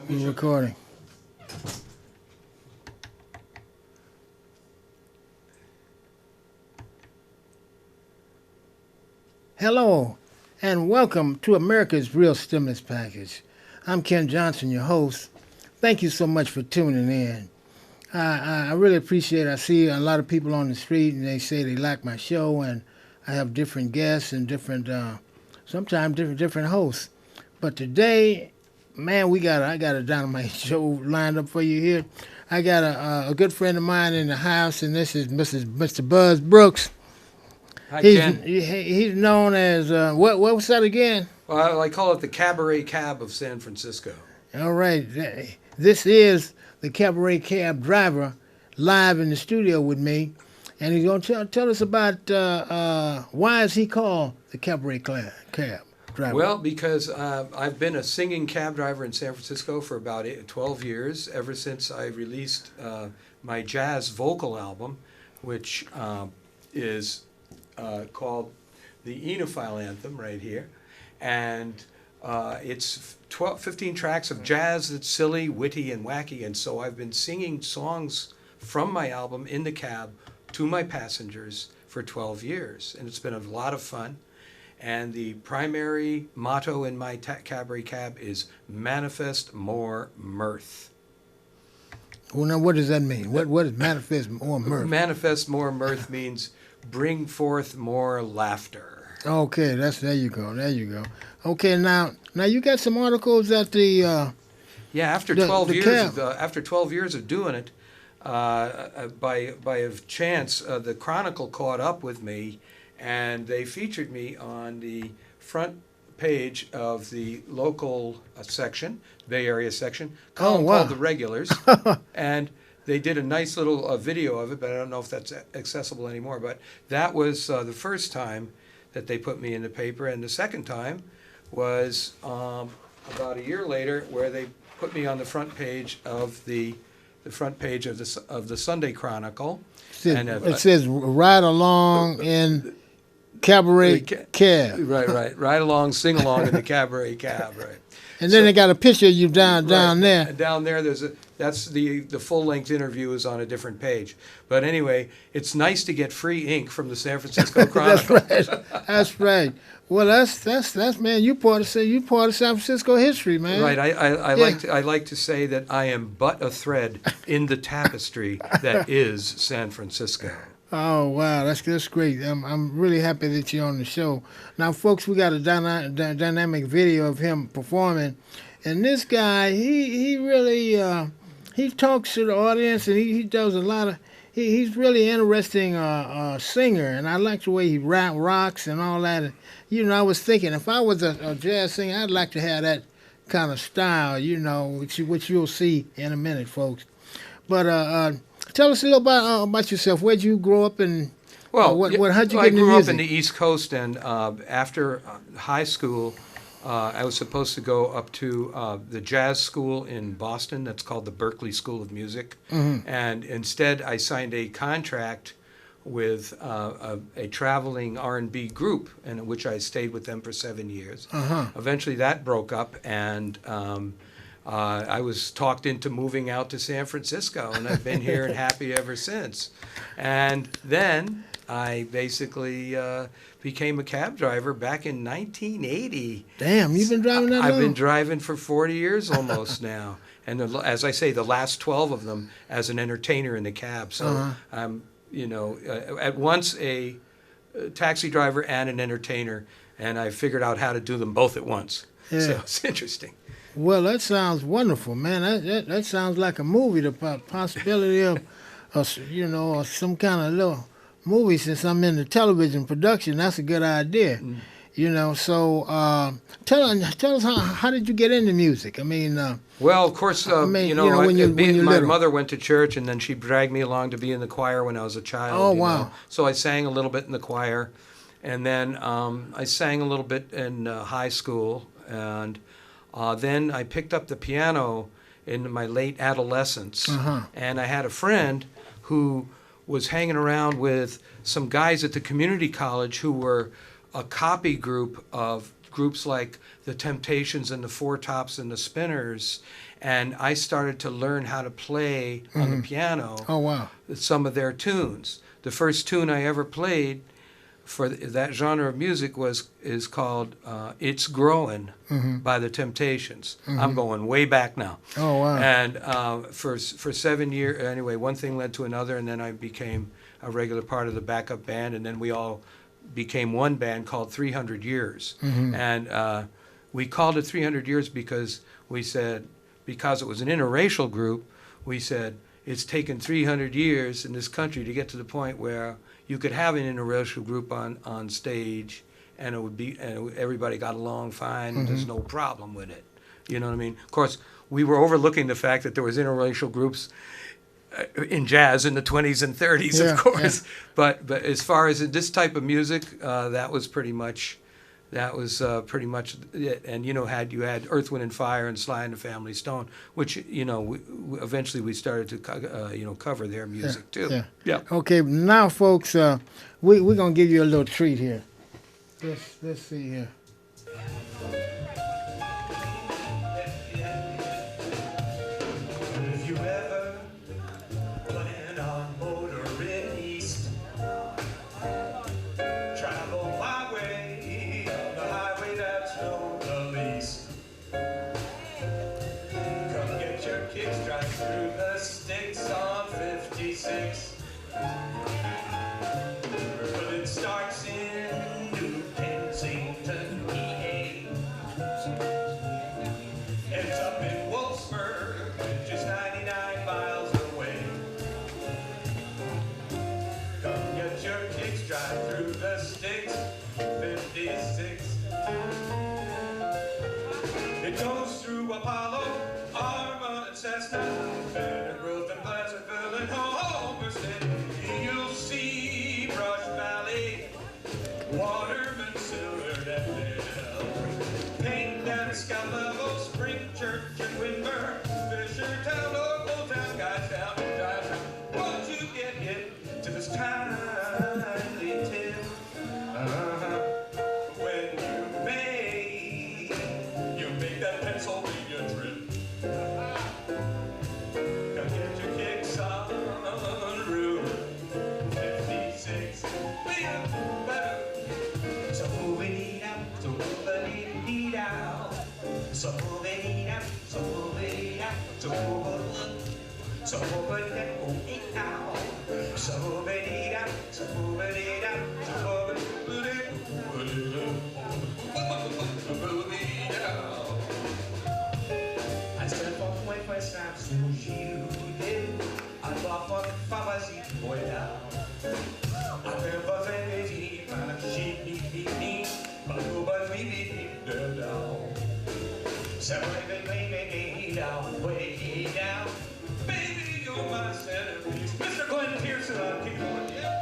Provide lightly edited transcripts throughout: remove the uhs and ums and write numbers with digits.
We're recording. Hello, and welcome to America's Real Stimulus Package. I'm Ken Johnson, your host. Thank you so much for tuning in. I really appreciate it. I see a lot of people on the street, and they say they like my show, and I have different guests and sometimes different hosts. But today, man, I got a dynamite show lined up for you here. I got a good friend of mine in the house, and this is Mr. Buzz Brooks. Hi, Ken. He's known as, what was that again? Well, I call it the Kabaret Kab of San Francisco. All right. This is the Kabaret Cab driver live in the studio with me. And he's going to tell us about why is he called the Kabaret Cab driver? Well, because I've been a singing cab driver in San Francisco for about 12 years, ever since I released my jazz vocal album, which is called the Enophile Anthem right here. And it's 15 tracks of jazz that's silly, witty, and wacky. And so I've been singing songs from my album in the cab to my passengers for 12 years. And it's been a lot of fun. And the primary motto in my Kabaret Cab is manifest more mirth. Well, now, what does that mean? What is manifest more mirth? Manifest more mirth means bring forth more laughter. Okay, there you go. Okay, now you got some articles at the after 12 years of doing it, by chance, the Chronicle caught up with me, and they featured me on the front page of the local section, Bay Area section, called The Regulars, and they did a nice little video of it, but I don't know if that's accessible anymore. But that was the first time that they put me in the paper, and the second time was about a year later, where they put me on the front page of the Sunday Chronicle. It says "Ride Along in Kabaret Cab." Right along, sing along in the Kabaret Cab, right. And then they got a picture of you down there. Down there, that's the full length interview is on a different page. But anyway, it's nice to get free ink from the San Francisco Chronicle. That's right. Well, that's man. You part of San Francisco history, man. Right. I like to say that I am but a thread in the tapestry that is San Francisco. Oh, wow, that's great. I'm really happy that you're on the show. Now, folks, we got a dynamic video of him performing, and this guy, he really he talks to the audience, and he does a lot of. He's really interesting singer, and I like the way he rocks and all that. And, I was thinking if I was a jazz singer, I'd like to have that kind of style, which you'll see in a minute, folks. But tell us a little about yourself. Where'd you grow up, and how'd you get into music? I grew up in the East Coast, and after high school, I was supposed to go up to the jazz school in Boston. That's called the Berklee School of Music. Mm-hmm. And instead, I signed a contract with a traveling R&B group, in which I stayed with them for 7 years. Uh-huh. Eventually, that broke up, and I was talked into moving out to San Francisco, and I've been here and happy ever since. And then I basically became a cab driver back in 1980. Damn, you've been driving that long? I've been driving for 40 years almost now. And as I say, the last 12 of them as an entertainer in the cab. So I'm, at once a taxi driver and an entertainer, and I figured out how to do them both at once. Yeah. So it's interesting. Well, that sounds wonderful, man. That sounds like a movie. The possibility of, some kind of little movie. Since I'm in the television production, that's a good idea. Mm. So tell us how did you get into music? I mean, well, of course, my mother went to church, and then she dragged me along to be in the choir when I was a child. Oh, wow! So I sang a little bit in the choir, and then I sang a little bit in high school, and then I picked up the piano in my late adolescence, and I had a friend who was hanging around with some guys at the community college who were a copy group of groups like the Temptations and the Four Tops and the Spinners, and I started to learn how to play on the piano. Oh, wow. Some of their tunes. The first tune I ever played for that genre of music is called "It's Growing" by the Temptations. I'm going way back now. Oh, wow. And for 7 years, anyway, one thing led to another, and then I became a regular part of the backup band, and then we all became one band called 300 Years. And we called it 300 Years because we said, because it was an interracial group, we said, it's taken 300 years in this country to get to the point where you could have an interracial group on stage, and it would be, and everybody got along fine. And there's no problem with it. You know what I mean? Of course, we were overlooking the fact that there was interracial groups in jazz in the 20s and 30s, of course. Yeah. But as far as this type of music, that was pretty much it. And you had Earth, Wind and Fire and Sly and the Family Stone, which eventually we started to cover their music too. Yeah. Okay, now folks, we're gonna give you a little treat here. Let's see here. If you ever plan on motoring east, travel my way on the highway that's known the least. Come get your kicks, drive through the sticks on 56. But it starts in New Kensington, PA. Ends up in Wolfsburg, just 99 miles away. Come get your kicks, drive through the sticks, 56. It goes through Apollo, Arma and Cessna, Banner Grove and Pleasantville and Homestead. You'll see Brush Valley, Waterman, Sillard and Dale, Payne and Scout Level, Spring Church and Winburn, Fishertown, Old Town, Guystown, and Dodger. Won't you get hit to this timely tip? When you make that Pennsylvania trip. Come get your kicks on Route 56. So move it out, so move it out, so move it out, so move it out, so move it out, so move it out, so move it out, so move it out, move it out. I said for 25 cents, so you did. I thought for 5 I see boy down. I never said it, but she but nobody beat them down. Separate me down, way down. Baby, you're my centerpiece. Mr. Glenn Pearson on keyboard, yeah.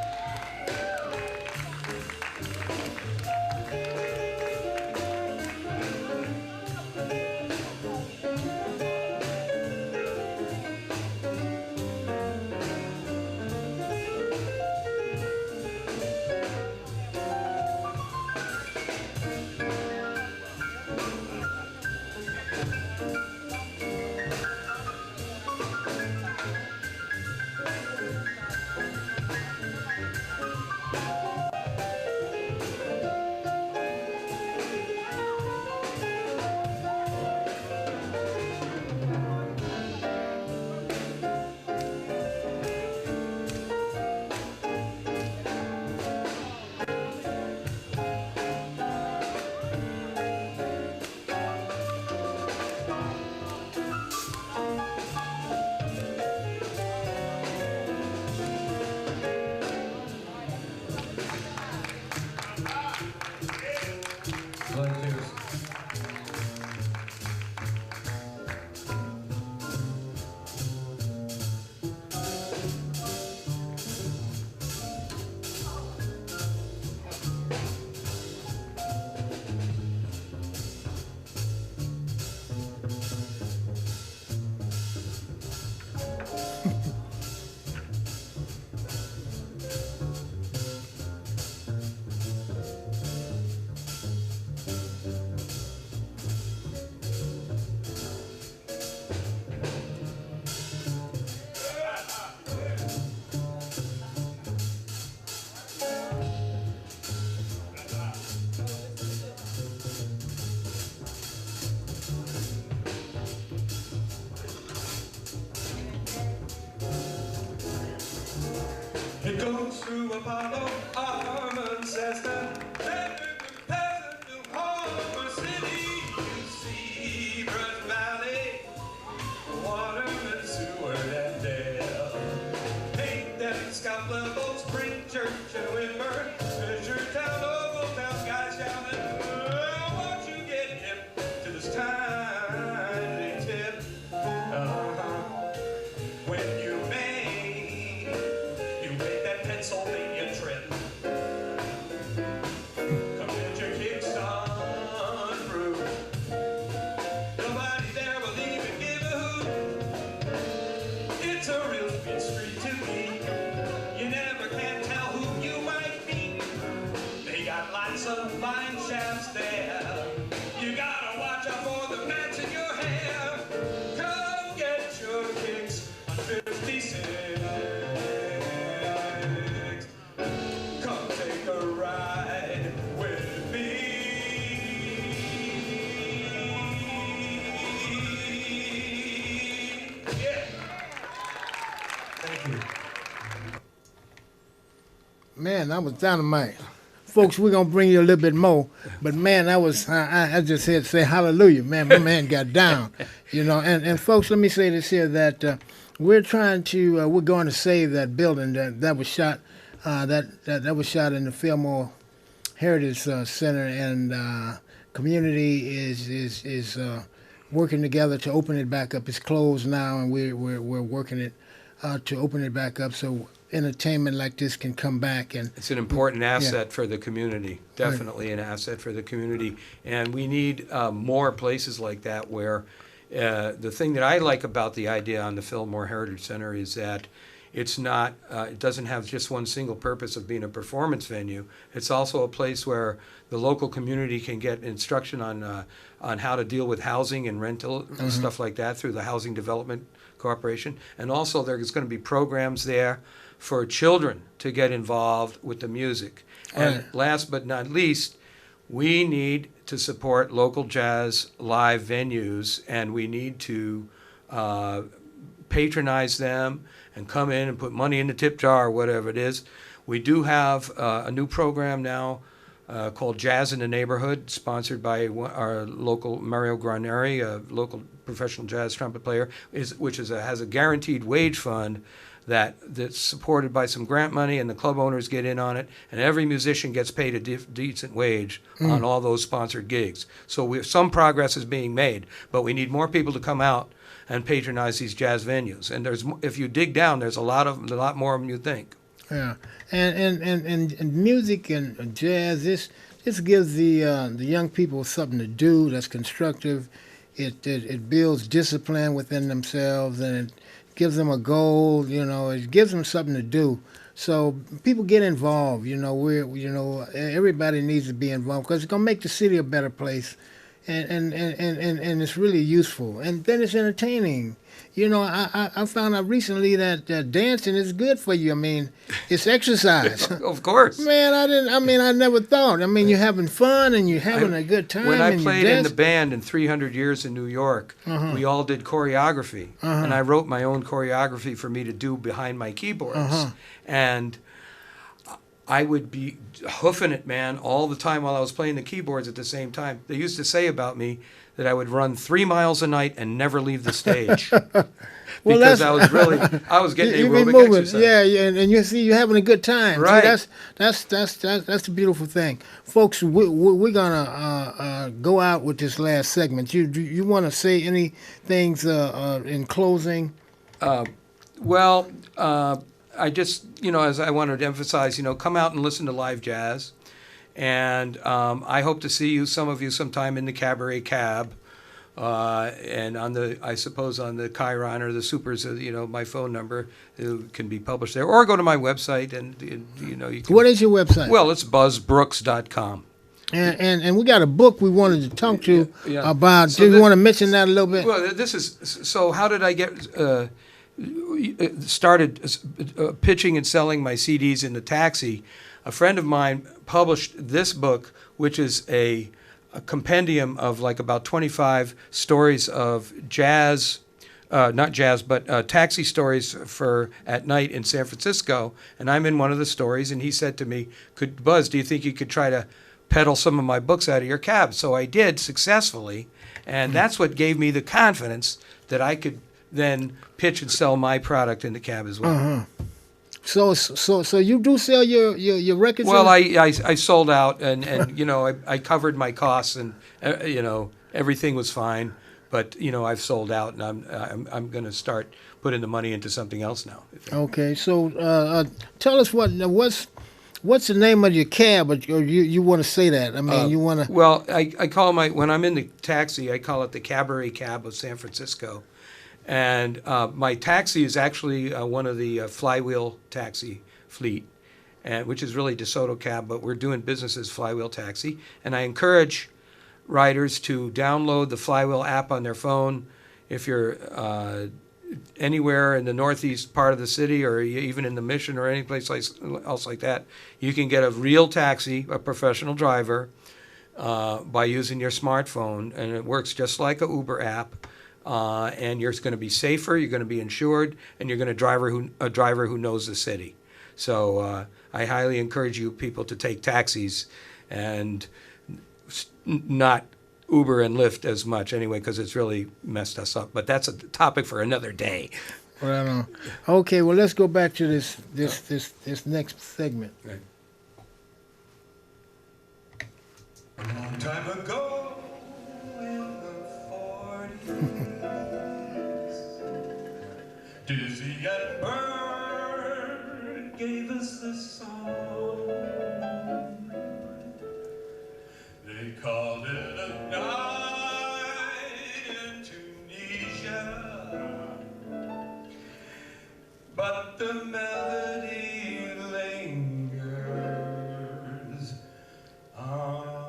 Man, that was dynamite. Folks, we're going to bring you a little bit more. But, man, that was, I just had to say hallelujah. Man, my man got down. And folks, let me say this here, that we're trying to, we're going to save that building that was shot, that was shot in the Fillmore Heritage Center, and community is working together to open it back up. It's closed now, and we're working it to open it back up so entertainment like this can come back. And it's an important asset for the community, definitely an asset for the community. And we need more places like that where the thing that I like about the idea on the Fillmore Heritage Center is that it's not, it doesn't have just one single purpose of being a performance venue. It's also a place where the local community can get instruction on how to deal with housing and rental and stuff like that through the Housing Development Corporation. And also there's going to be programs there for children to get involved with the music. And last but not least, we need to support local jazz live venues, and we need to patronize them and come in and put money in the tip jar or whatever it is. We do have a new program now called Jazz in the Neighborhood, sponsored by our local Mario Graneri, a local professional jazz trumpet player, which has a guaranteed wage fund that's supported by some grant money, and the club owners get in on it, and every musician gets paid a decent wage on all those sponsored gigs. So some progress is being made, but we need more people to come out and patronize these jazz venues. And if you dig down, there's a lot more of them you think. Yeah, and music and jazz, this gives the young people something to do that's constructive. It builds discipline within themselves, and it gives them a goal. It gives them something to do. So people get involved. Everybody needs to be involved because it's gonna make the city a better place, and it's really useful. And then it's entertaining. I found out recently that dancing is good for you. I mean, it's exercise. Of course. Man, I never thought. You're having fun and you're having a good time. When I played in the band in 300 Years in New York, we all did choreography. And I wrote my own choreography for me to do behind my keyboards. And I would be hoofing it, man, all the time while I was playing the keyboards at the same time. They used to say about me that I would run 3 miles a night and never leave the stage. Because I was getting aerobic exercise. Yeah, and you see, you're having a good time. Right. See, that's the beautiful thing, folks. We're gonna go out with this last segment. You want to say any things in closing? I just, as I wanted to emphasize, come out and listen to live jazz. And I hope to see some of you sometime in the Kabaret Kab, and on the Chiron or the Supers, my phone number can be published there, or go to my website and you can. What is your website? Well, it's buzzbrooks.com. And we got a book we wanted to talk to about. So do you want to mention that a little bit? Well, so how did I get started pitching and selling my CDs in the taxi? A friend of mine published this book, which is a compendium of like about 25 stories of jazz, not jazz, but taxi stories for at night in San Francisco. And I'm in one of the stories, and he said to me, Buzz, do you think you could try to peddle some of my books out of your cab? So I did successfully, and that's what gave me the confidence that I could then pitch and sell my product in the cab as well. So you do sell your records? Well, I sold out, and I covered my costs, and everything was fine. But I've sold out, and I'm going to start putting the money into something else now. Okay, so tell us what's the name of your cab? Or you want to say that? You want to? Well, I call when I'm in the taxi, I call it the Kabaret Kab of San Francisco. And my taxi is actually one of the Flywheel taxi fleet, which is really DeSoto Cab, but we're doing business as Flywheel Taxi. And I encourage riders to download the Flywheel app on their phone. If you're anywhere in the northeast part of the city, or even in the Mission or any place else like that, you can get a real taxi, a professional driver, by using your smartphone, and it works just like a Uber app. And you're going to be safer, you're going to be insured, and you're going to a driver who knows the city. So I highly encourage you people to take taxis and not Uber and Lyft as much anyway, because it's really messed us up. But that's a topic for another day. Well, okay, well, let's go back to this next segment. Right. A long time ago in the 40s, Dizzy and Bird gave us this song. They called it a night in Tunisia, but the melody lingers on.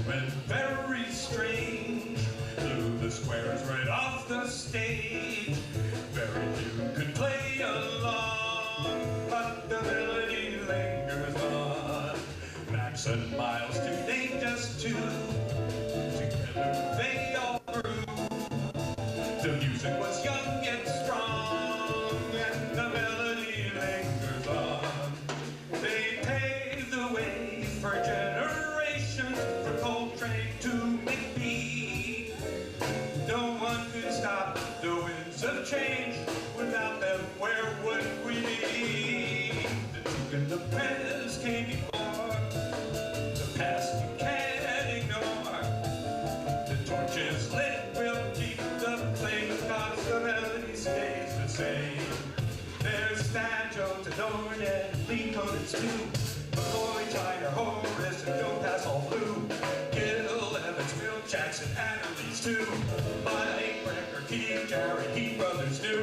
Doing very strange, blew the squares right off the stage. Very few could play along, but the melody lingers on. Max and Miles, to name just two, together they all grew. The music was young yet strong, and the melody lingers on. They paved the way for generations, from Coltrane to McBee. No one could stop the winds of change. Without them, where would we be? The Duke and the Prez came before. The past you can't ignore. The torch is lit, we'll keep the flame, 'cause the melody stays the same. There's Stanjo, Tenor, and Lee Conan's too. McCoy, Tyner, Horace, and Joe Passall Blue. Gil Evans, Phil Jackson, and Elise too. Mike Brecker, Keith Jarrett, Heath Brothers do.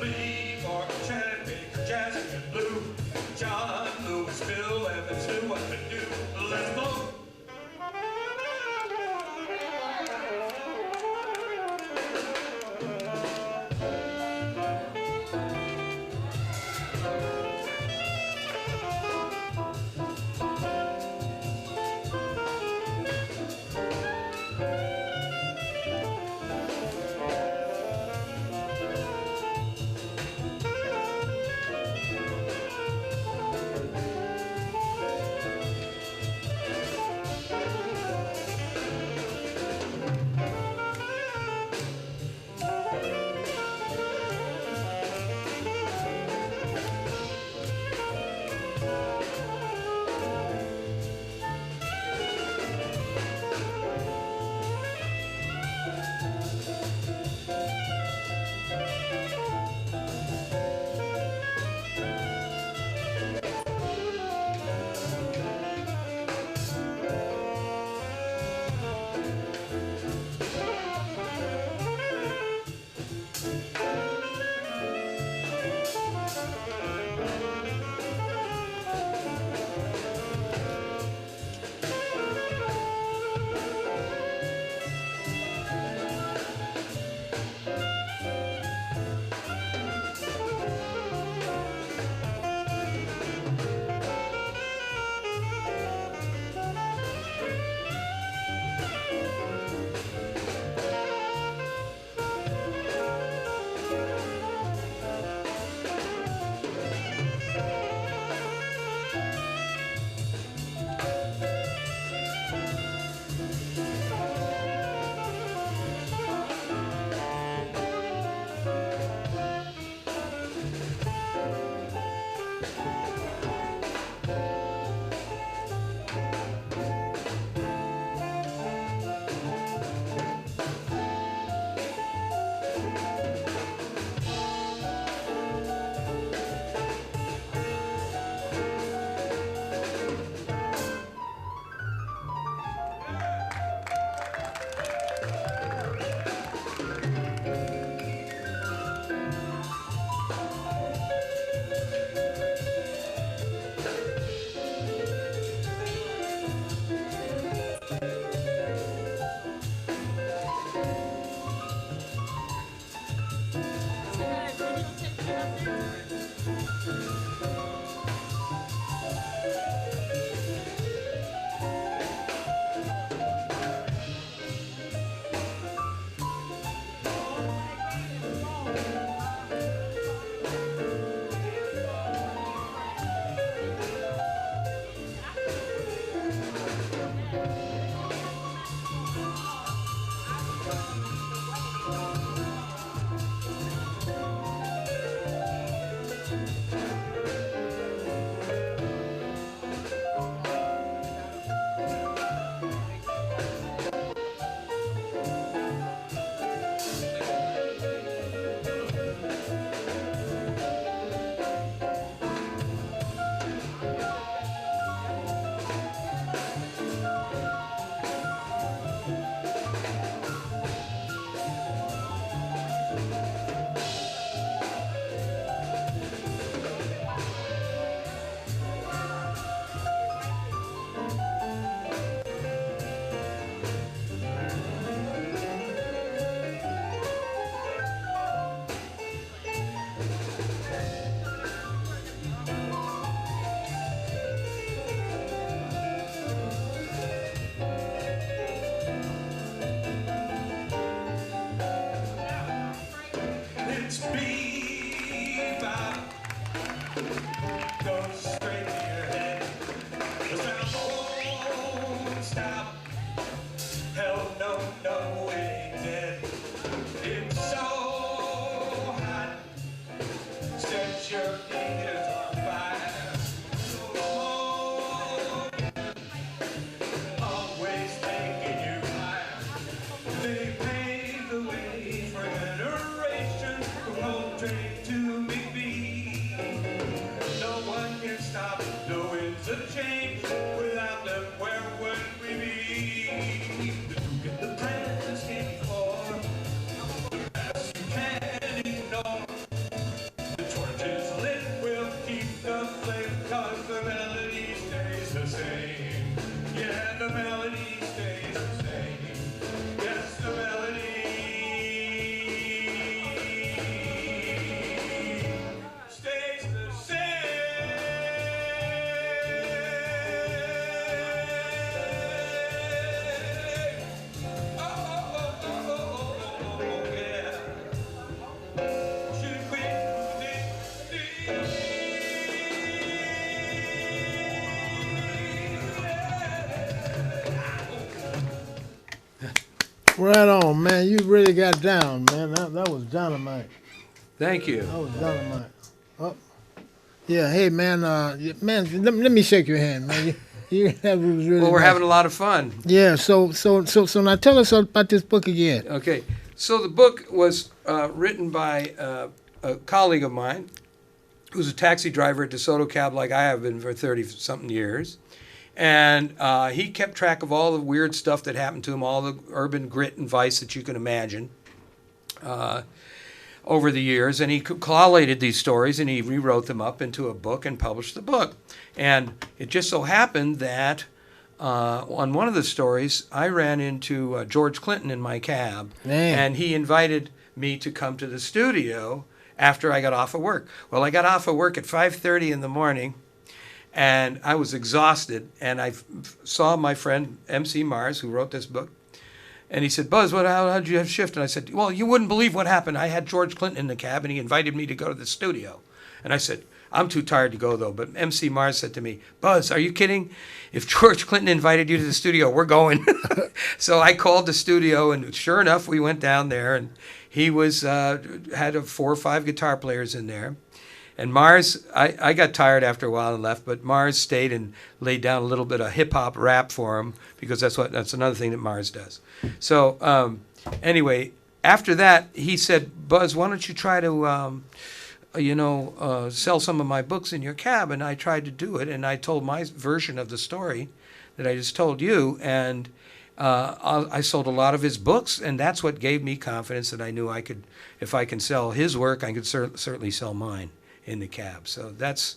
Lee Morgan, Chad Baker, Jazzy and Blue. John Lewis, Phil Evans knew what to do. Let's go. It's bebop. Goes straight to your head. The sound won't stop. Hell no, no, it ain't dead. It's so hot. Set your fingers on fire. Oh, always taking you higher. They paved the way for generations who hold trade to big B. No one can stop the winds of change. Without them, where would we be? The Duke and the Prince came before. As you can't ignore. The torch is lit, we'll keep the flame, 'cause the melody stays the same. Yeah, the melody stays the same. Yes, the melody stays the same. Oh, oh, oh, oh, oh, oh, oh, yeah. Should we Right on, man. You really got down, man. That was dynamite. Thank you. That was dynamite. Oh, yeah. Hey, man. Let me shake your hand, man. That was really. Well, we're nice. having a lot of fun. Yeah. So now tell us about this book again. Okay, so the book was written by a colleague of mine who's a taxi driver at DeSoto Cab like I have been for 30-something years. And he kept track of all the weird stuff that happened to him, all the urban grit and vice that you can imagine over the years. And he collated these stories and he rewrote them up into a book and published the book. And it just so happened that on one of the stories, I ran into George Clinton in my cab. Man. And he invited me to come to the studio after I got off of work. Well, I got off of work at 5:30 in the morning. And I was exhausted, and I saw my friend MC Mars, who wrote this book, and he said, "Buzz, how did you have shift?" And I said, "Well, you wouldn't believe what happened. I had George Clinton in the cab, and he invited me to go to the studio." And I said, "I'm too tired to go, though." But MC Mars said to me, "Buzz, are you kidding? If George Clinton invited you to the studio, we're going." So I called the studio, and sure enough, we went down there, and he was had 4 or 5 guitar players in there. And Mars, I got tired after a while and left, but Mars stayed and laid down a little bit of hip-hop rap for him, because that's another thing that Mars does. So anyway, after that, he said, "Buzz, why don't you try to, sell some of my books in your cab?" And I tried to do it, and I told my version of the story that I just told you, and I sold a lot of his books, and that's what gave me confidence that I knew I could, if I can sell his work, I could certainly sell mine in the cab. So that's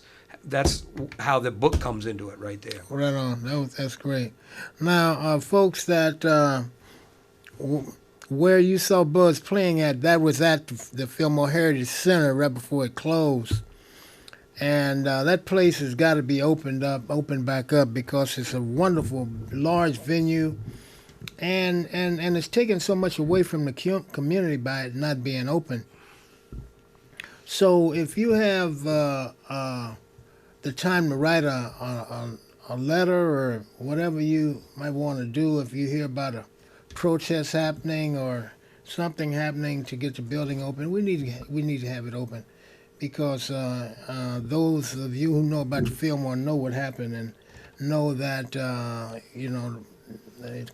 how the book comes into it right there. Right on. That's great. Now, folks, that where you saw Buzz playing at, that was at the Fillmore Heritage Center right before it closed. And that place has got to be opened back up, because it's a wonderful, large venue, and it's taken so much away from the community by it not being open. So if you have the time to write a letter or whatever you might want to do, if you hear about a protest happening or something happening to get the building open, we need to have it open, because those of you who know about the Fillmore know what happened, and know that the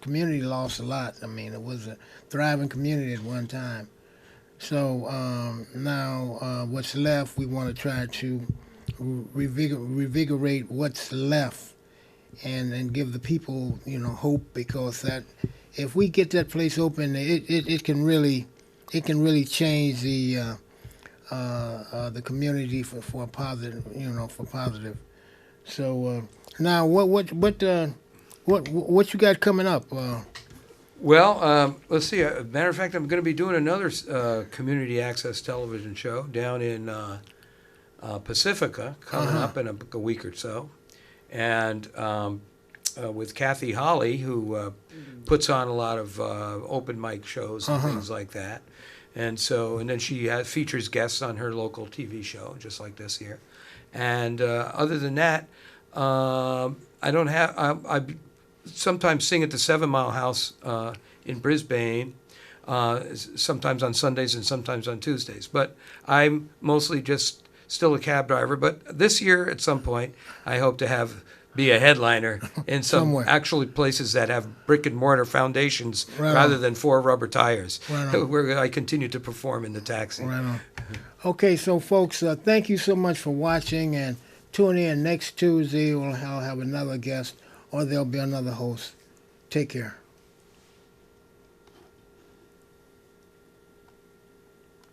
community lost a lot. I mean, it was a thriving community at one time. So now what's left, we want to try to revigorate what's left, and give the people hope, because that if we get that place open, it can really change the community for a positive, for positive. So now what you got coming up? Well, let's see. Matter of fact, I'm going to be doing another community access television show down in Pacifica coming up in a week or so, and with Kathy Holly, who puts on a lot of open mic shows and things like that. And then she features guests on her local TV show, just like this here. And other than that, I don't have. I sometimes sing at the 7 Mile House in Brisbane, sometimes on Sundays and sometimes on Tuesdays. But I'm mostly just still a cab driver. But this year, at some point, I hope to be a headliner in some Somewhere. actually places that have brick and mortar foundations Right rather on. than 4 rubber tires, Right on. where I continue to perform in the taxi. Right on. Okay, so folks, thank you so much for watching, and tune in next Tuesday. I'll have another guest, or there'll be another host. Take care.